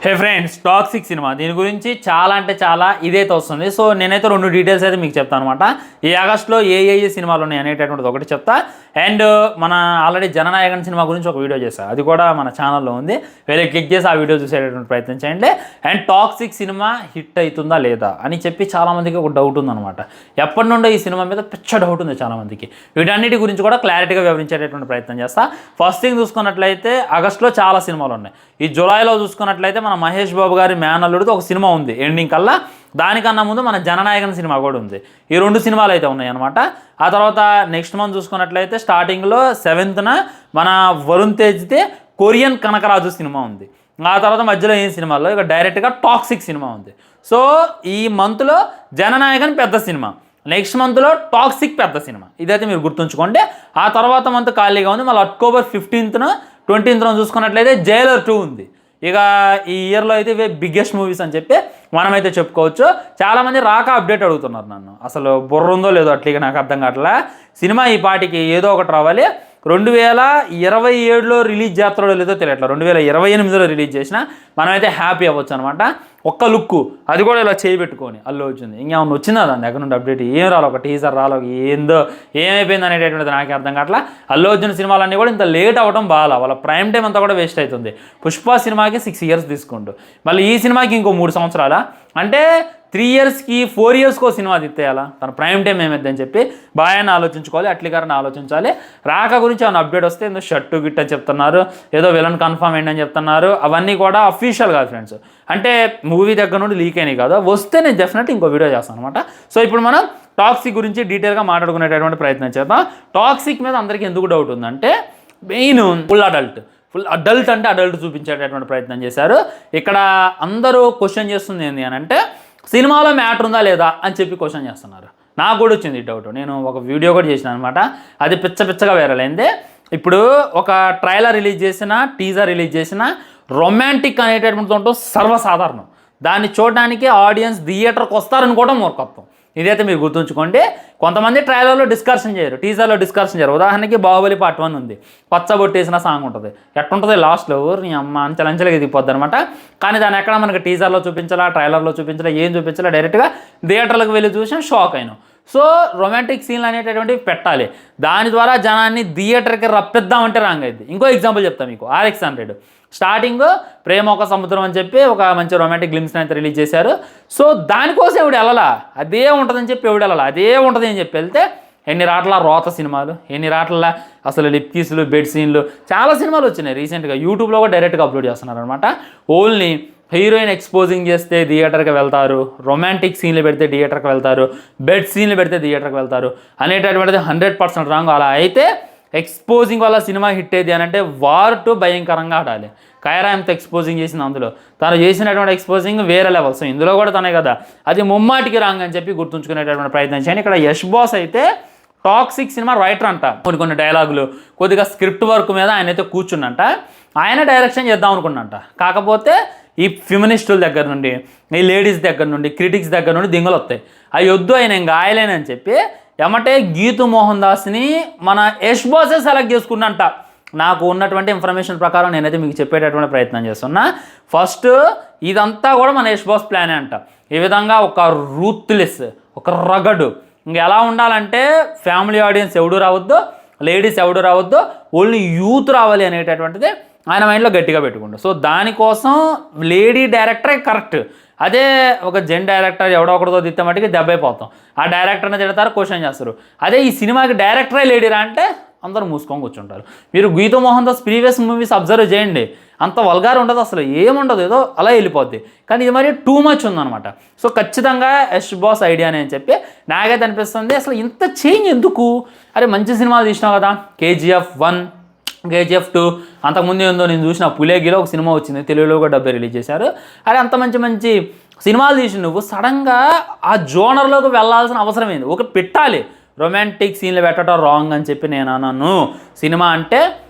హే friends, toxic cinema దీని గురించి చాలా అంటే చాలా ఇదైతే వస్తుంది. సో నేనైతే రెండు డీటెయిల్స్ అయితే మీకు చెప్తాను అనమాట. ఈ ఆగస్ట్లో ఏ సినిమాలు ఉన్నాయి అనేటటువంటిది ఒకటి చెప్తా. అండ్ మన ఆల్రెడీ జననాయకన్ సినిమా గురించి ఒక వీడియో చేశాను, అది కూడా మన ఛానల్లో ఉంది. వేరే క్లిక్ చేసి ఆ వీడియో చూసేటటువంటి ప్రయత్నం చేయండి. అండ్ టాక్సిక్ సినిమా హిట్ అవుతుందా లేదా అని చెప్పి చాలామందికి ఒక డౌట్ ఉందన్నమాట. ఎప్పటి నుండో ఈ సినిమా మీద పిచ్చ డౌట్ ఉంది చాలామందికి. వీటన్నిటి గురించి కూడా క్లారిటీగా వివరించేటటువంటి ప్రయత్నం చేస్తా. ఫస్ట్ థింగ్ చూసుకున్నట్లయితే ఆగస్ట్లో చాలా సినిమాలు ఉన్నాయి. ఈ జూలైలో చూసుకున్నట్లయితే మన మహేష్ బాబు గారి మేనల్లుడితో ఒక సినిమా ఉంది ఎండింగ్ కల్లా. దానికన్నా ముందు మన జననాయకన్ సినిమా కూడా ఉంది. ఈ రెండు సినిమాలు అయితే ఉన్నాయి అనమాట. ఆ తర్వాత నెక్స్ట్ మంత్ చూసుకున్నట్లయితే స్టార్టింగ్లో 7th మన వరుణ్ తేజ్ది కొరియన్ కనకరాజు సినిమా ఉంది. ఆ తర్వాత మధ్యలో ఏం సినిమాల్లో ఇక డైరెక్ట్గా టాక్సిక్ సినిమా ఉంది. సో ఈ మంత్లో జననాయకన్ పెద్ద సినిమా, నెక్స్ట్ మంత్లో టాక్సిక్ పెద్ద సినిమా, ఇదైతే మీరు గుర్తుంచుకోండి. ఆ తర్వాత మంత్ ఖాళీగా ఉంది. మళ్ళీ అక్టోబర్ 15th 20th చూసుకున్నట్లయితే జైలర్ 2 ఉంది. ఇక ఈ ఇయర్లో అయితే ఇవే బిగ్గెస్ట్ మూవీస్ అని చెప్పి మనమైతే చెప్పుకోవచ్చు. చాలామంది రాక అప్డేట్ అడుగుతున్నారు నన్ను, అసలు బుర్ర ఉందో లేదో అట్లా నాకు అర్థం కావట్లే. సినిమా ఈ పాటికి ఏదో ఒకటి రావాలి. 2027లో రిలీజ్ చేస్తాడో లేదో తెలియట్లా, 2028లో రిలీజ్ చేసినా మనమైతే హ్యాపీ అవ్వచ్చు అనమాట. ఒక్క లుక్కు అది కూడా ఇలా చేయబెట్టుకొని అల్లు వచ్చింది. ఇంకేమన్నా వచ్చిందా దాని దగ్గర నుండి అప్డేట్? ఏం రాలో, ఒక టీజర్ రాలో, ఏందో ఏమైపోయింది అనేటటువంటిది నాకే అర్థం కావట్లా. అల్లు వచ్చిన సినిమాలన్నీ కూడా ఇంత లేట్ అవ్వడం బాగా, వాళ్ళ ప్రైమ్ టైం అంతా కూడా వేస్ట్ అవుతుంది. పుష్ప సినిమాకి 6 years తీసుకుంటూ, మళ్ళీ ఈ సినిమాకి ఇంకో 3 సంవత్సరాలా, అంటే 3 yearsకి 4 yearsకో సినిమా తిత్తేయాలా? తన ప్రైమ్ టైం ఏమైందని చెప్పి బాగా ఆలోచించుకోవాలి. అట్లీగారని ఆలోచించాలి. రాక గురించి ఏమైనా అప్డేట్ వస్తే ఏదో షర్టు గిట్ అని చెప్తున్నారు, ఏదో విలన్ కన్ఫర్మ్ ఏంటని చెప్తున్నారు. అవన్నీ కూడా అఫీషియల్ కాదు ఫ్రెండ్స్, అంటే మూవీ దగ్గర నుండి లీక్ అయినాయి కాదు. వస్తే నేను డెఫినెట్లీ ఇంకో వీడియో చేస్తాను అనమాట. సో ఇప్పుడు మనం టాక్సిక్ గురించి డీటెయిల్గా మాట్లాడుకునేటటువంటి ప్రయత్నం చేద్దాం. టాక్సిక్ మీద అందరికీ ఎందుకు డౌట్ ఉందంటే, మెయిన్ ఫుల్ అడల్ట్ అంటే అడల్ట్ చూపించేటటువంటి ప్రయత్నం చేశారు. ఇక్కడ అందరూ క్వశ్చన్ చేస్తుంది ఏంటి అని అంటే, సినిమాలో మ్యాటర్ ఉందా లేదా అని చెప్పి క్వశ్చన్ చేస్తున్నారు. నాకు కూడా వచ్చింది డౌట్. నేను ఒక వీడియో కూడా చేసిన అనమాట, అది పిచ్చగా వైరల్ అయింది. ఇప్పుడు ఒక ట్రైలర్ రిలీజ్ చేసిన, టీజర్ రిలీజ్ చేసిన, రొమాంటిక్ అనేటటువంటి ఉండటం సర్వసాధారణం. దాన్ని చూడడానికి ఆడియన్స్ థియేటర్కి వస్తారని కూడా మూర్ఖత్వం. ఇదైతే మీరు గుర్తుంచుకోండి. కొంతమంది ట్రైలర్లో డిస్కషన్ చేయరు, టీజర్లో డిస్కషన్ చేయరు. ఉదాహరణకి బాహుబలి పార్ట్ 1 ఉంది, పచ్చబొట్టేసిన సాంగ్ ఉంటుంది. ఎట్టుంటుంది లాస్ట్లో నీ అమ్మ అంచెలంచెలకి దిగిపోద్ది అనమాట. కానీ దాన్ని ఎక్కడ మనకి టీజర్లో చూపించాలా, ట్రైలర్లో చూపించాలా, ఏం చూపించాలా, డైరెక్ట్గా థియేటర్లకు వెళ్ళి చూసాం, షాక్ అయినాం. సో రొమాంటిక్ సీన్లు అనేటటువంటివి పెట్టాలి, దాని ద్వారా జనాన్ని థియేటర్కి రప్పిద్దామంటే రాంగ్ అయింది. ఇంకో ఎగ్జాంపుల్ చెప్తాను మీకు, RX100 స్టార్టింగ్ ప్రేమ ఒక సముద్రం అని చెప్పి ఒక మంచి రొమాంటిక్ గ్లిమ్స్ని అయితే రిలీజ్ చేశారు. సో దానికోసం ఎవడు వెళ్ళాలా, అదే ఉంటుందని చెప్పి ఎవడు వెళ్ళాలా, అదే ఉంటుంది అని చెప్పి వెళ్తే ఎన్ని రాట్ల రోత సినిమాలు, ఎన్ని రాట్ల అసలు లిప్ కిస్లు, బెడ్ సీన్లు, చాలా సినిమాలు వచ్చినాయి రీసెంట్గా. యూట్యూబ్లో కూడా డైరెక్ట్గా అప్లోడ్ చేస్తున్నారు అనమాట. ఓన్లీ హీరోయిన్ ఎక్స్పోజింగ్ చేస్తే థియేటర్కి వెళ్తారు, రొమాంటిక్ సీన్లు పెడితే థియేటర్కి వెళ్తారు, బెడ్ సీన్లు పెడితే థియేటర్కి వెళ్తారు అనేటటువంటిది 100% రాంగ్. అలా అయితే ఎక్స్పోజింగ్ వల్ల సినిమా హిట్ అయ్యేది అని అంటే వార్ 2 భయంకరంగా ఆడాలి. కైరా ఎంత ఎక్స్పోజింగ్ చేసింది, అందులో తను చేసినటువంటి ఎక్స్పోజింగ్ వేరే లెవెల్. సో ఇందులో కూడా తనే కదా, అది ముమ్మాటికి రాంగ్ అని చెప్పి గుర్తుంచుకునేటటువంటి ప్రయత్నం చేయండి. ఇక్కడ యష్ బాస్ అయితే టాక్సిక్ సినిమా రైటర్ అంట. కొన్ని డైలాగులు కొద్దిగా స్క్రిప్ట్ వర్క్ మీద ఆయన అయితే కూర్చున్నంట, ఆయన డైరెక్షన్ చేద్దాం అనుకున్నంట. కాకపోతే ఈ ఫెమినిస్టుల దగ్గర నుండి, ఈ లేడీస్ దగ్గర నుండి, క్రిటిక్స్ దగ్గర నుండి దింగలు వస్తాయి. అవి వద్దు, ఆయన ఇంకా ఆయలేనని చెప్పి ఎమ్మటే గీతు మోహన్ దాస్ని మన యష్ బాసే సెలెక్ట్ చేసుకున్నంట. నాకు ఉన్నటువంటి ఇన్ఫర్మేషన్ ప్రకారం నేనైతే మీకు చెప్పేటటువంటి ప్రయత్నం చేస్తున్నా. ఫస్ట్ ఇదంతా కూడా మన యష్ బాస్ ప్లానే అంట. ఈ విధంగా ఒక రూత్లెస్, ఒక రగడు, ఇంక ఎలా ఉండాలంటే ఫ్యామిలీ ఆడియన్స్ ఎవడు రావద్దు, లేడీస్ ఎవడు రావద్దు, ఓన్లీ యూత్ రావాలి అనేటటువంటిది ఆయన మైండ్లో గట్టిగా పెట్టుకుండు. సో దానికోసం లేడీ డైరెక్టరే కరెక్ట్. అదే ఒక జెన్ డైరెక్టర్ ఎవడో ఒకటితో తిట్టే మట్టికి దెబ్బైపోతాం. ఆ డైరెక్టర్ని తిడతారు, క్వశ్చన్ చేస్తారు. అదే ఈ సినిమాకి డైరెక్టరే లేడీరా అంటే అందరూ మూసుకొని కూర్చుంటారు. మీరు Geethu Mohan Das previous movies observe చేయండి, అంత వల్గార్ ఉండదు, అసలు ఏముండదు, ఏదో అలా వెళ్ళిపోద్ది. కానీ ఇది మరి టూ మచ్ ఉందన్నమాట. సో ఖచ్చితంగా యష్ బాస్ ఐడియానే అని చెప్పి నాకైతే అనిపిస్తుంది. అసలు ఇంత చేంజ్ ఎందుకు? అరే మంచి సినిమాలు తీసినావు కదా, KGF 1, KGF 2, అంతకుముందు ఏందో నేను చూసిన పులేగిలో ఒక సినిమా వచ్చింది, తెలుగులో కూడా డబ్బే రిలీజ్ చేశారు. అరే అంత మంచి సినిమాలు తీసి నువ్వు సడన్గా ఆ జోనర్లోకి వెళ్ళాల్సిన అవసరం ఏంది? ఒక పెట్టాలి, రొమాంటిక్ సీన్లు పెట్టడం రాంగ్ అని చెప్పి నేను అన్నాను. సినిమా అంటే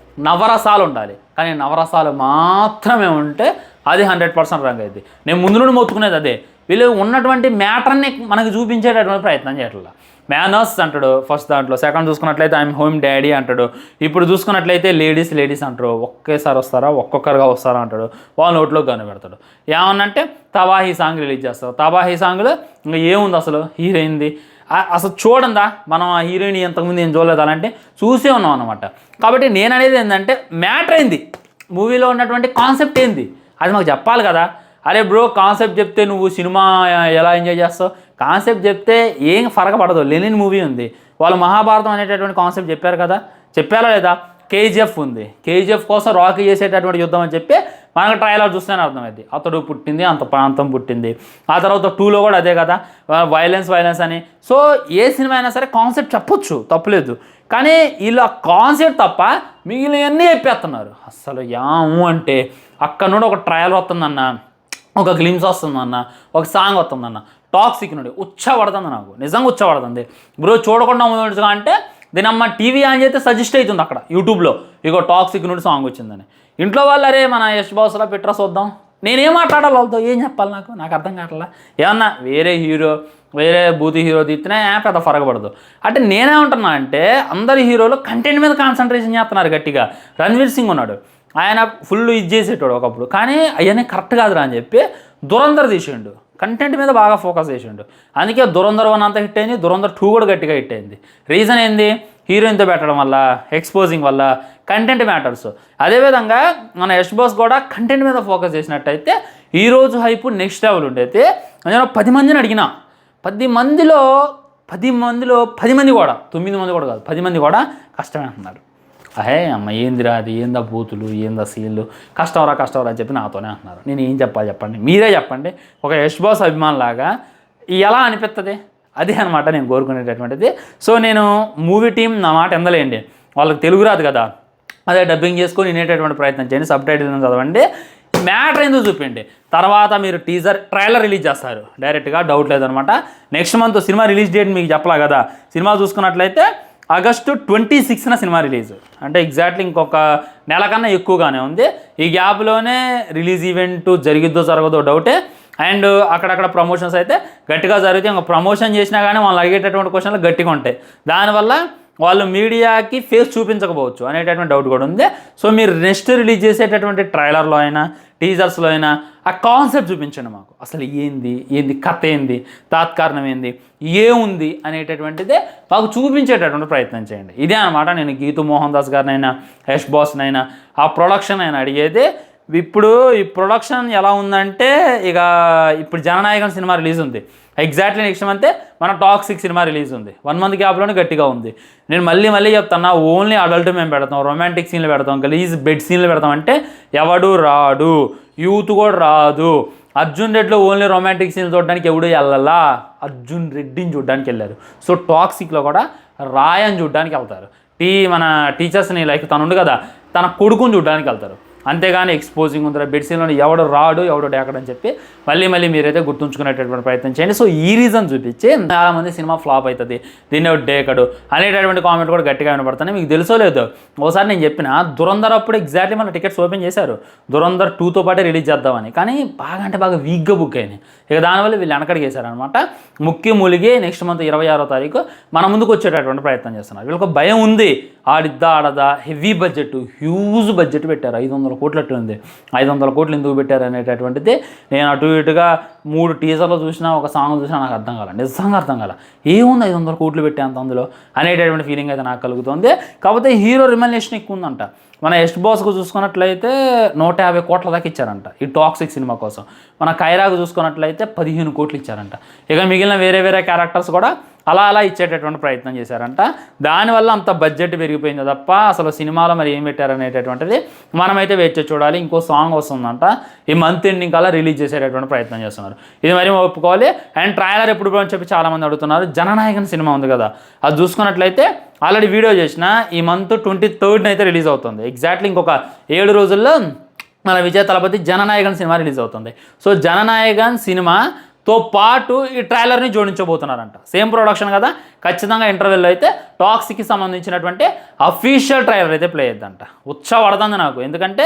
నవరసాలు ఉండాలి, కానీ నవరసాలు మాత్రమే ఉంటే అది 100% రాంగ్ అయింది. నేను ముందు నుండి మొత్తుకునేది అదే. వీళ్ళు ఉన్నటువంటి మ్యాటర్ని మనకు చూపించేటటువంటి ప్రయత్నం చేయట్లేదు. మ్యానర్స్ అంటాడు ఫస్ట్ దాంట్లో, సెకండ్ చూసుకున్నట్లయితే ఐఎమ్ హోమ్ డాడీ అంటాడు, ఇప్పుడు చూసుకున్నట్లయితే లేడీస్ అంటారు, ఒకేసారి వస్తారా ఒక్కొక్కరుగా వస్తారా అంటాడు, వాళ్ళ నోట్లో గన్ను పెడతాడు. ఏమన్నంటే తబాహీ సాంగ్ రిలీజ్ చేస్తారు. తబాహీ సాంగ్లో ఇంకా ఏముంది అసలు హీరోయిన్ది అసలు చూడందా, మనం ఆ హీరోయిన్ ఎంతకుముందు ఏం చూడలేదు అలాంటి చూసే ఉన్నాం అనమాట. కాబట్టి నేను అనేది ఏంటంటే మ్యాటర్ ఏంది, మూవీలో ఉన్నటువంటి కాన్సెప్ట్ ఏంది అది మాకు చెప్పాలి కదా. అరే బ్రో కాన్సెప్ట్ చెప్తే నువ్వు సినిమా ఎలా ఎంజాయ్ చేస్తావు, కాన్సెప్ట్ చెప్తే ఏం ఫరక పడదు. లెనిన్ మూవీ ఉంది, వాళ్ళు మహాభారతం అనేటటువంటి కాన్సెప్ట్ చెప్పారు కదా, చెప్పారా లేదా. కేజీఎఫ్ ఉంది, కేజీఎఫ్ కోసం రాకీ చేసేటటువంటి యుద్ధం అని చెప్పి మనకు ట్రైలర్ చూస్తేనే అర్థమైంది. అతడు పుట్టింది అంత ప్రాంతం పుట్టింది, ఆ తర్వాత 2లో కూడా అదే కదా, వైలెన్స్ అని. సో ఏ సినిమా అయినా సరే కాన్సెప్ట్ చెప్పొచ్చు తప్పులేదు, కానీ వీళ్ళు ఆ కాన్సెప్ట్ తప్ప మిగిలినవన్నీ చెప్పేస్తున్నారు. అసలు యాము అంటే అక్కడ నుండి ఒక ట్రయల్ వస్తుందన్న, ఒక గ్లిమ్స్ వస్తుందన్న, ఒక సాంగ్ వస్తుందన్న, టాక్సిక్ నుండి ఉచ్చబడుతుంది, నాకు నిజంగా ఉచ్చబడుతుంది బ్రో. చూడకుండా ఉండగా అంటే దీనమ్మ టీవీ ఆన్ చేస్తే సజెస్ట్ అవుతుంది అక్కడ యూట్యూబ్లో, ఇగో టాక్సిక్ నుండి సాంగ్ వచ్చిందని. ఇంట్లో వాళ్ళు అరే మన యష్ బాస్లా పెట్రా చూద్దాం, నేనేం మాట్లాడాలి వాళ్ళతో, ఏం చెప్పాలి, నాకు అర్థం కావట్లా. ఏమన్నా వేరే బూతి హీరో తీస్తేనే పెద్ద ఫరకపడదు. అంటే నేనేమంటున్నా అంటే అందరి హీరోలు కంటెంట్ మీద కాన్సన్ట్రేషన్ చేస్తున్నారు గట్టిగా. రణ్వీర్ సింగ్ ఉన్నాడు, ఆయన ఫుల్ ఇది చేసేటాడు ఒకప్పుడు, కానీ అవన్నీ కరెక్ట్ కాదురా అని చెప్పి దురంధర్ తీసిండు, కంటెంట్ మీద బాగా ఫోకస్ చేసిండు. అందుకే దురంధర్ 1 అంతా హిట్ అయింది, దురంధర్ 2 కూడా గట్టిగా హిట్ అయింది. రీజన్ ఏంది, హీరోయిన్తో పెట్టడం వల్ల, ఎక్స్పోజింగ్ వల్ల, కంటెంట్ మ్యాటర్స్. అదేవిధంగా మన యష్ బాస్ కూడా కంటెంట్ మీద ఫోకస్ చేసినట్టయితే ఈరోజు హైపు నెక్స్ట్ లెవెల్ ఉండేది. నేను 10 మందిని అడిగిన, 10 మందిలో 10 మంది కూడా 9 మంది కూడా కాదు 10 మంది కూడా కష్టమే అంటున్నారు. అహే అమ్మ ఏందిరా అది, ఏందా బూతులు, ఏందా సీన్లు, కష్టవరా అని చెప్పి నాతోనే అంటున్నారు. నేను ఏం చెప్పాలి చెప్పండి, మీరే చెప్పండి. ఒక యష్ బాస్ అభిమానులాగా ఎలా అనిపిస్తుంది, అదే అనమాట నేను కోరుకునేటటువంటిది. సో నేను మూవీ టీం నా మాట ఎందలేండి, వాళ్ళకి తెలుగు రాదు కదా, అదే డబ్బింగ్ చేసుకొని వినేటటువంటి ప్రయత్నం చేయండి, సబ్ టైటిల్ చదవండి, మ్యాటర్ ఎందుకు చూపించండి. తర్వాత మీరు ట్రైలర్ రిలీజ్ చేస్తారు డైరెక్ట్గా, డౌట్ లేదనమాట. Next month cinema release date మీకు చెప్పలా కదా, సినిమా చూసుకున్నట్లయితే ఆగస్టు 26న సినిమా రిలీజ్, అంటే ఎగ్జాక్ట్లీ ఇంకొక నెల కన్నా ఎక్కువగానే ఉంది. ఈ గ్యాప్లోనే రిలీజ్ ఈవెంట్ జరిగిద్దో జరగదో డౌటే. అండ్ అక్కడక్కడ ప్రమోషన్స్ అయితే గట్టిగా జరిగితే, ఇంకా ప్రమోషన్ చేసినా కానీ వాళ్ళు అడిగేటటువంటి క్వశ్చన్లు గట్టిగా ఉంటాయి, దానివల్ల వాళ్ళు మీడియాకి ఫేస్ చూపించకపోవచ్చు అనేటటువంటి డౌట్ కూడా ఉంది. సో మీరు నెక్స్ట్ రిలీజ్ చేసేటటువంటి ట్రైలర్లో అయినా టీజర్స్లో అయినా ఆ కాన్సెప్ట్ చూపించండి మాకు, అసలు ఏంది కథ ఏంది, తాత్కారణం ఏంది, ఏముంది అనేటటువంటిదే మాకు చూపించేటటువంటి ప్రయత్నం చేయండి. ఇదే అనమాట నేను గీతూ మోహన్ దాస్ గారినైనా యష్ బాస్నైనా ఆ ప్రొడక్షన్ అయినా అడిగేది. ఇప్పుడు ఈ ప్రొడక్షన్ ఎలా ఉందంటే, ఇక ఇప్పుడు జననాయకన్ సినిమా రిలీజ్ ఉంది, ఎగ్జాక్ట్లీ నెక్స్ట్ మంతే మన టాక్సిక్ సినిమా రిలీజ్ ఉంది, 1 మంత్ గ్యాప్లోనే గట్టిగా ఉంది. నేను మళ్ళీ చెప్తున్నా, ఓన్లీ అడల్ట్ మేము పెడతాం, రొమాంటిక్ సీన్లు పెడతాం, గలీజ్ బెడ్ సీన్లు పెడతాం అంటే ఎవడు రాడు, యూత్ కూడా రాదు. అర్జున్ రెడ్డిలో ఓన్లీ రొమాంటిక్ సీన్లు చూడడానికి ఎవడు వెళ్ళాలా, అర్జున్ రెడ్డిని చూడడానికి వెళ్ళారు. సో టాక్సిక్లో కూడా రాయని చూడడానికి వెళ్తారు, మన టీచర్స్ని లైక్ తను ఉంది కదా తన కొడుకుని చూడడానికి వెళ్తారు, అంతేగాని ఎక్స్పోజింగ్ ఉందా బెడ్ సీన్లో ఎవడు రాడు ఎవడు డేకడని చెప్పి మళ్ళీ మీరైతే గుర్తుంచుకునేటటువంటి ప్రయత్నం చేయండి. సో ఈ రీజన్ చూపించి చాలామంది సినిమా ఫ్లాప్ అవుతుంది, దీన్ని డేకడు అనేటటువంటి కామెంట్ కూడా గట్టిగా వినపడుతుంది. మీకు తెలుసో లేదు, ఒకసారి నేను చెప్పిన దురంధర్ అప్పుడు ఎగ్జాక్ట్లీ మన టికెట్స్ ఓపెన్ చేశారు, దురంధర్ 2తో పాటే రిలీజ్ చేద్దామని, కానీ బాగా వీక్గా బుక్ అయినాయి. ఇక దానివల్ల వీళ్ళు వెనకడికి వేశారనమాట. ములిగి నెక్స్ట్ మంత్ 26వ తారీఖు మన ముందుకు వచ్చేటటువంటి ప్రయత్నం చేస్తున్నారు. వీళ్ళకి భయం ఉంది, ఆడదా హెవీ బడ్జెట్, హ్యూజ్ బడ్జెట్ పెట్టారు, 500 కోట్లు అట్టుంది. 500 కోట్లు ఎందుకు పెట్టారు అనేటటువంటిది నేను అటు ఇటుగా 3 టీజర్లు చూసినా, ఒక సాంగ్ చూసినా నాకు అర్థం కాల, నిజంగా అర్థం కాల. ఏముంది 500 కోట్లు పెట్టేంత అందులో అనేటటువంటి ఫీలింగ్ అయితే నాకు కలుగుతుంది. కాకపోతే హీరో రిమల్నేషన్ ఎక్కువ ఉందంట. మన యష్ బాస్కు చూసుకున్నట్లయితే 150 కోట్ల దాకా ఇచ్చారంట ఈ టాక్సిక్ సినిమా కోసం. మన కైరాకు చూసుకున్నట్లయితే 15 కోట్లు ఇచ్చారంట. ఇక మిగిలిన వేరే క్యారెక్టర్స్ కూడా అలా ఇచ్చేటటువంటి ప్రయత్నం చేశారంట. దానివల్ల అంత బడ్జెట్ పెరిగిపోయింది తప్ప అసలు సినిమాలో మరి ఏం పెట్టారనేటటువంటిది మనమైతే వెయిట్ చేసి చూడాలి. ఇంకో సాంగ్ వస్తుందంట, ఈ మంత్ ఎండింగ్ కల్లా రిలీజ్ చేసేటటువంటి ప్రయత్నం చేస్తున్నారు, ఇది మరి ఒప్పుకోవాలి. అండ్ ట్రైలర్ ఎప్పుడు అని చెప్పి చాలామంది అడుగుతున్నారు. జననాయకన్ సినిమా ఉంది కదా, అది చూసుకున్నట్లయితే ఆల్రెడీ వీడియో చేసిన, ఈ మంత్ 23rd అయితే రిలీజ్ అవుతుంది. ఎగ్జాక్ట్లీ ఇంకొక 7 రోజుల్లో మన విజయ్ తలపతి జననాయకన్ సినిమా రిలీజ్ అవుతుంది. సో జననాయకన్ సినిమాతో పాటు ఈ ట్రైలర్ని జోడించబోతున్నారంట. సేమ్ ప్రొడక్షన్ కదా, ఖచ్చితంగా ఇంటర్వెల్లో అయితే టాక్సిక్కి సంబంధించినటువంటి అఫీషియల్ ట్రైలర్ అయితే ప్లే అయ్యిద్దంట. పడుతుంది నాకు, ఎందుకంటే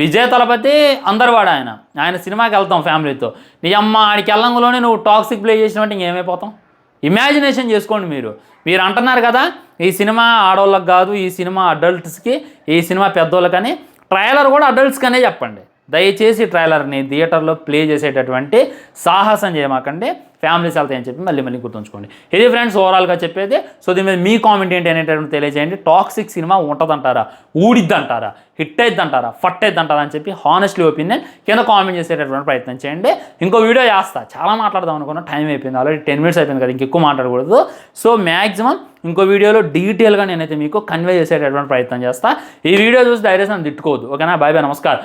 విజయ్ తలపతి అందరివాడు, ఆయన సినిమాకి వెళ్తాం ఫ్యామిలీతో. నీ అమ్మ ఆడికి వెళ్ళంలోనే నువ్వు టాక్సిక్ ప్లే చేసినట్టు ఇంకేమైపోతాం, ఇమాజినేషన్ చేసుకోండి మీరు అంటున్నారు కదా ఈ సినిమా ఆడవాళ్ళకి కాదు, ఈ సినిమా అడల్ట్స్కి, ఈ సినిమా పెద్దోళ్ళకని. ట్రైలర్ కూడా అడల్ట్స్కనే చెప్పండి. దయచేసి ట్రైలర్ని థియేటర్లో ప్లే చేసేటటువంటి సాహసం చేయమాకండి. ఫ్యామిలీస్ వెళ్తాయని చెప్పి మళ్ళీ గుర్తుంచుకోండి. ఇది ఫ్రెండ్స్ ఓవరాల్గా చెప్పేది. సో దీని మీద మీ కామెంట్ ఏంటి అనేటటువంటి తెలియజేయండి. టాక్సిక్ సినిమా ఉంటుందంటారా, ఊడిద్దంటారా, హిట్ అయిద్దంటారా, ఫట్ అయిద్దంటారా అని చెప్పి హానెస్ట్లీ ఒపీనియన్ కింద కామెంట్ చేసేటటువంటి ప్రయత్నం చేయండి. ఇంకో వీడియో చేస్తా, చాలా మాట్లాడదాం అనుకున్నా, టైం అయిపోయింది, ఆల్రెడీ 10 minutes అయిపోయింది కదా, ఇంకెక్కువ మాట్లాడకూడదు. సో మ్యాక్సిమం ఇంకో వీడియోలో డీటెయిల్గా నేనైతే మీకు కన్వే చేసేటటువంటి ప్రయత్నం చేస్తా. ఈ వీడియో చూసి డైరెక్ట్ నన్ను తిట్టుకోవద్దు, ఓకేనా? బాయ్ బాయ్, నమస్కారం.